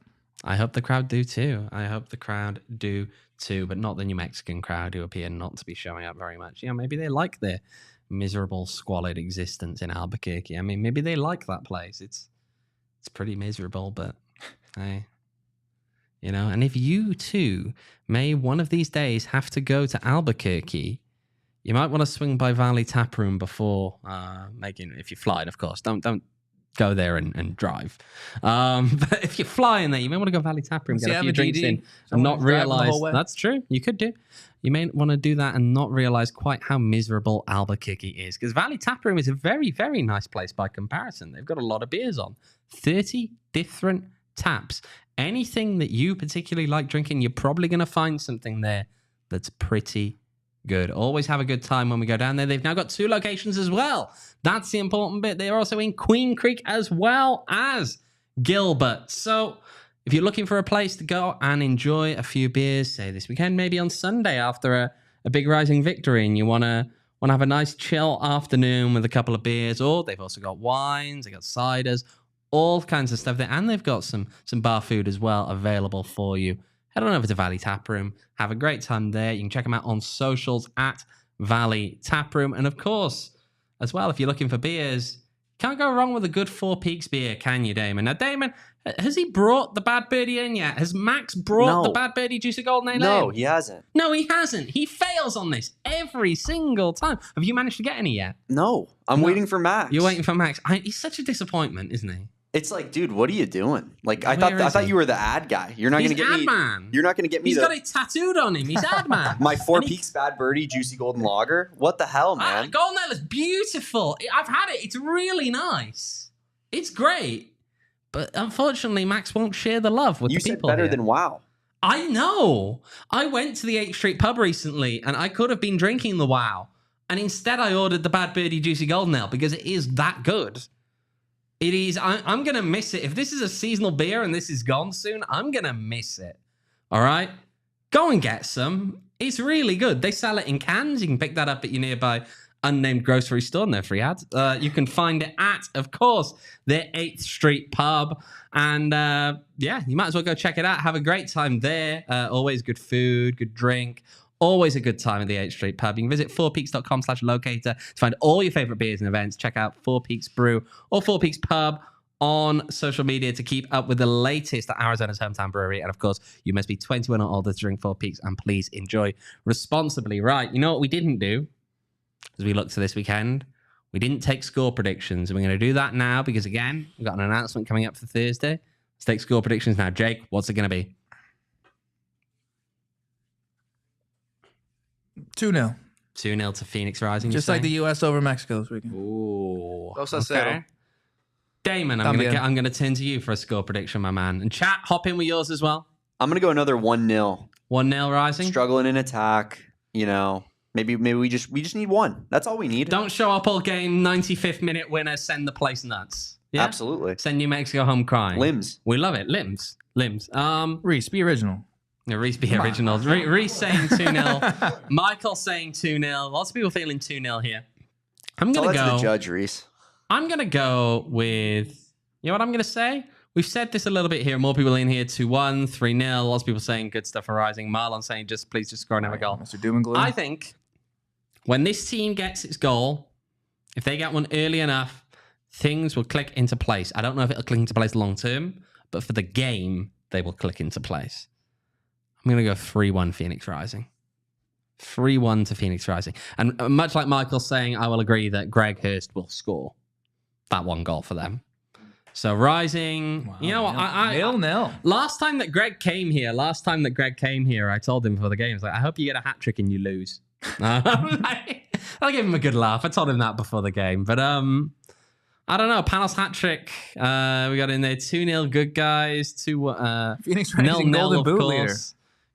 Speaker 1: I hope the crowd do too. But not the New Mexican crowd who appear not to be showing up very much. You know, maybe they like their miserable, squalid existence in Albuquerque. I mean, maybe they like that place. It's pretty miserable, but hey, you know. And if you too may one of these days have to go to Albuquerque, you might want to swing by Valley Taproom before if you're flying, of course. Don't go there and drive. But if you're flying there, you may want to go Valley Taproom, get a few drinks in, and not realize that's true. You could do. You may want to do that and not realize quite how miserable Albuquerque is, because Valley Taproom is a very, very nice place by comparison. They've got a lot of beers on, 30 different taps. Anything that you particularly like drinking, you're probably going to find something there that's pretty good. Always have a good time when we go down there. They've now got 2 locations as well. That's the important bit. They're also in Queen Creek as well as Gilbert. So if you're looking for a place to go and enjoy a few beers, say this weekend, maybe on Sunday after a big Rising victory, and you want to have a nice chill afternoon with a couple of beers, or they've also got wines, they've got ciders, all kinds of stuff there, and they've got some bar food as well available for you. Head on over to Valley Taproom. Have a great time there. You can check them out on socials at Valley Taproom. And of course, as well, if you're looking for beers, can't go wrong with a good Four Peaks beer, can you, Damon? Now, Damon, has he brought the Bad Birdie in yet? Has Max brought the Bad Birdie Juicy Golden Ale in?
Speaker 2: No, he hasn't.
Speaker 1: No, he hasn't. He fails on this every single time. Have you managed to get any yet?
Speaker 2: No, I'm waiting for Max.
Speaker 1: You're waiting for Max. He's such a disappointment, isn't he?
Speaker 2: It's like, dude, what are you doing? Like, I thought you were the ad guy. You're not going to get me.
Speaker 1: Man.
Speaker 2: You're not going to get me.
Speaker 1: He's got it tattooed on him. He's ad man.
Speaker 2: My Four Peaks Bad Birdie Juicy Golden Lager. What the hell, man?
Speaker 1: Golden Ale is beautiful. I've had it. It's really nice. It's great. But unfortunately, Max won't share the love with the people.
Speaker 2: You said better
Speaker 1: here.
Speaker 2: than WoW.
Speaker 1: I know. I went to the 8th Street pub recently, and I could have been drinking the WoW. And instead, I ordered the Bad Birdie Juicy Golden Ale because it is that good. It is. I'm going to miss it. If this is a seasonal beer and this is gone soon, I'm going to miss it. All right? Go and get some. It's really good. They sell it in cans. You can pick that up at your nearby unnamed grocery store, no free ads. You can find it at, of course, their 8th Street pub. And yeah, you might as well go check it out. Have a great time there. Always good food, good drink. Always a good time at the 8th Street pub. You can visit 4peaks.com/locator to find all your favorite beers and events. Check out 4 Peaks Brew or 4 Peaks Pub on social media to keep up with the latest at Arizona's hometown brewery. And of course, you must be 21 or older to drink 4 Peaks, and please enjoy responsibly. Right, you know what we didn't do as we look to this weekend? We didn't take score predictions, and we're going to do that now because, again, we've got an announcement coming up for Thursday. Let's take score predictions now. Jake, what's it going to be?
Speaker 3: 2-0.
Speaker 1: 2-0 to Phoenix Rising.
Speaker 3: Just like the U.S. over Mexico this weekend.
Speaker 1: Ooh.
Speaker 3: Okay.
Speaker 1: Damon, I'm gonna turn to you for a score prediction, my man. And chat, hop in with yours as well.
Speaker 2: I'm gonna go another 1-0.
Speaker 1: 1-0 Rising.
Speaker 2: Struggling in attack. You know, maybe we just need one. That's all we need.
Speaker 1: Don't show up all game. 95th minute winner. Send the place nuts. Yeah?
Speaker 2: Absolutely.
Speaker 1: Send New Mexico home crying.
Speaker 2: Limbs.
Speaker 1: We love it. Limbs.
Speaker 3: Reese, be original.
Speaker 1: Yeah, Reese be original. Reese saying 2-0. Michael saying 2-0. Lots of people feeling 2-0 here. I'm gonna go.
Speaker 2: To the judge, Reese.
Speaker 1: I'm going to go with, you know what I'm going to say? We've said this a little bit here. More people in here, 2-1, 3-0. Lots of people saying good stuff for Rising. Marlon saying please just score and have a goal.
Speaker 3: Mr. Doom and Gloom.
Speaker 1: I think when this team gets its goal, if they get one early enough, things will click into place. I don't know if it'll click into place long term, but for the game, they will click into place. I'm going to go 3-1 Phoenix Rising. 3-1 to Phoenix Rising. And much like Michael's saying, I will agree that Greg Hurst will score that one goal for them. So Rising, wow, you know what?
Speaker 3: 0-0.
Speaker 1: Last time that Greg came here, I told him before the game, I was like, I hope you get a hat trick and you lose. I'll give him a good laugh. I told him that before the game. But I don't know. Panos hat trick. We got in there 2-0 good guys.
Speaker 3: Phoenix Rising golden boot leader.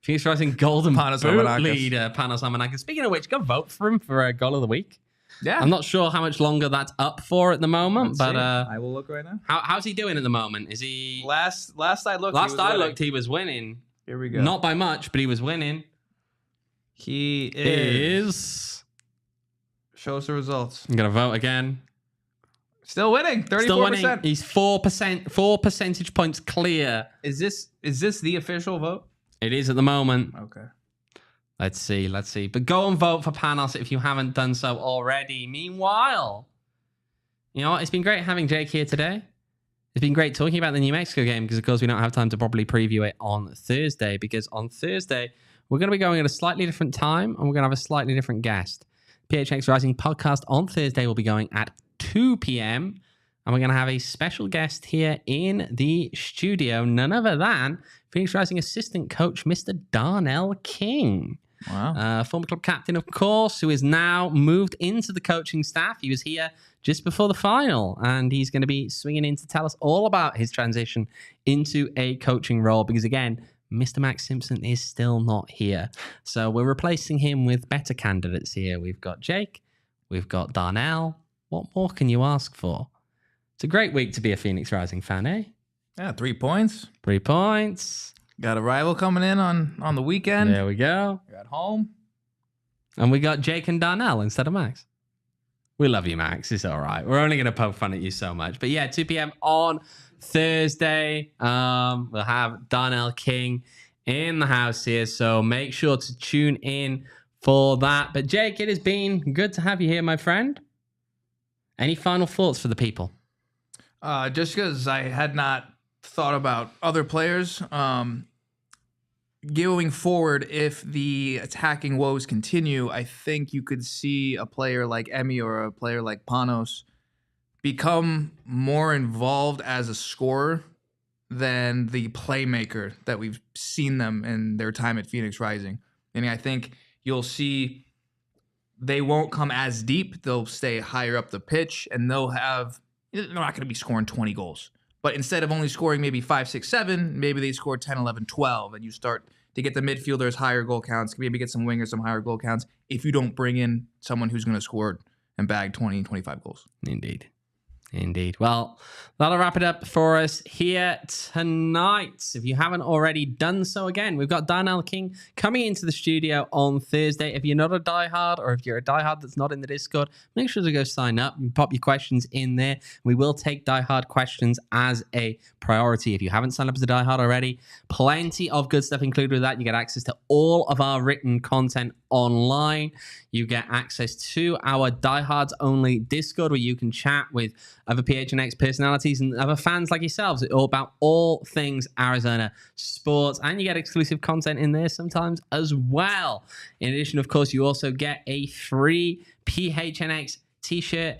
Speaker 1: Phoenix Rising golden
Speaker 3: Panos
Speaker 1: boot leader. Panos Amanakis. Speaking of which, go vote for him for a goal of the week.
Speaker 3: Yeah,
Speaker 1: I'm not sure how much longer that's up for at the moment, but
Speaker 3: I will look right now.
Speaker 1: How's he doing at the moment? Is he
Speaker 3: last I looked?
Speaker 1: He was winning.
Speaker 3: Here we go.
Speaker 1: Not by much, but he was winning.
Speaker 3: He is. Show us the results.
Speaker 1: I'm gonna vote again.
Speaker 3: Still winning. 34%.
Speaker 1: Still winning. He's 4%, 4 percentage points clear.
Speaker 3: Is this the official vote?
Speaker 1: It is at the moment.
Speaker 3: Okay.
Speaker 1: Let's see. But go and vote for Panos if you haven't done so already. Meanwhile, you know what? It's been great having Jake here today. It's been great talking about the New Mexico game because, of course, we don't have time to properly preview it on Thursday because on Thursday, we're going to be going at a slightly different time and we're going to have a slightly different guest. PHX Rising podcast on Thursday will be going at 2 p.m. and we're going to have a special guest here in the studio, none other than Phoenix Rising assistant coach, Mr. Darnell King.
Speaker 3: Wow.
Speaker 1: Former club captain, of course, who is now moved into the coaching staff. He was here just before the final, and he's going to be swinging in to tell us all about his transition into a coaching role because, again, Mr. Max Simpson is still not here. So we're replacing him with better candidates here. We've got Jake. We've got Darnell. What more can you ask for? It's a great week to be a Phoenix Rising fan, eh?
Speaker 3: Yeah, 3 points.
Speaker 1: 3 points.
Speaker 3: Got a rival coming in on the weekend.
Speaker 1: There we go.
Speaker 3: You're at home.
Speaker 1: And we got Jake and Darnell instead of Max. We love you, Max. It's all right. We're only going to poke fun at you so much. But yeah, 2 p.m. on Thursday. We'll have Darnell King in the house here. So make sure to tune in for that. But Jake, it has been good to have you here, my friend. Any final thoughts for the people?
Speaker 3: Just because I had not thought about other players going forward, if the attacking woes continue, I think you could see a player like Emmy or a player like Panos become more involved as a scorer than the playmaker that we've seen them in their time at Phoenix Rising. And I think you'll see they won't come as deep. They'll stay higher up the pitch, and they're not going to be scoring 20 goals. But instead of only scoring maybe 5, 6, 7, maybe they score 10, 11, 12, and you start to get the midfielders higher goal counts, maybe get some wingers some higher goal counts if you don't bring in someone who's going to score and bag 20, 25 goals.
Speaker 1: Indeed. Indeed. Well, that'll wrap it up for us here tonight. If you haven't already done so, again, we've got Darnell King coming into the studio on Thursday. If you're not a diehard, or if you're a diehard that's not in the Discord, make sure to go sign up and pop your questions in there. We will take diehard questions as a priority. If you haven't signed up as a diehard already, plenty of good stuff included with that. You get access to all of our written content online. You get access to our diehards only Discord, where you can chat with other PHNX personalities and other fans like yourselves. It's all about all things Arizona sports, and you get exclusive content in there sometimes as well. In addition, of course, you also get a free PHNX t-shirt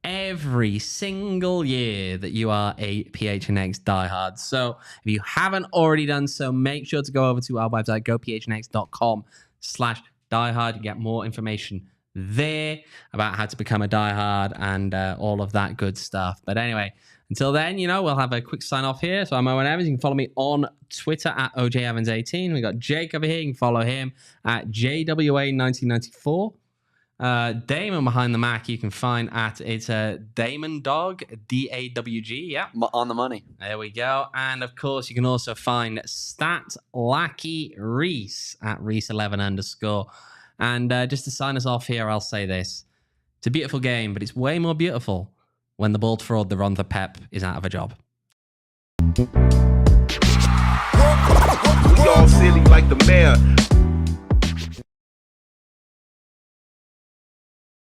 Speaker 1: every single year that you are a PHNX diehard. So if you haven't already done so, make sure to go over to our website, gophnx.com/diehard. You get more information there about how to become a diehard and all of that good stuff. But anyway, until then, we'll have a quick sign off here. So I'm Owen Evans. You can follow me on Twitter at OJEvans18. We got Jake over here. You can follow him at JWA1994. Damon behind the Mac, you can find at Damon Dog, DAWG. Yeah,
Speaker 2: on the money.
Speaker 1: There we go. And of course, you can also find Stat Lackey Reese at Reese11_. And just to sign us off here, I'll say this: it's a beautiful game, but it's way more beautiful when the bald fraud, the Ron the Pep, is out of a job.
Speaker 5: We all silly like the mayor.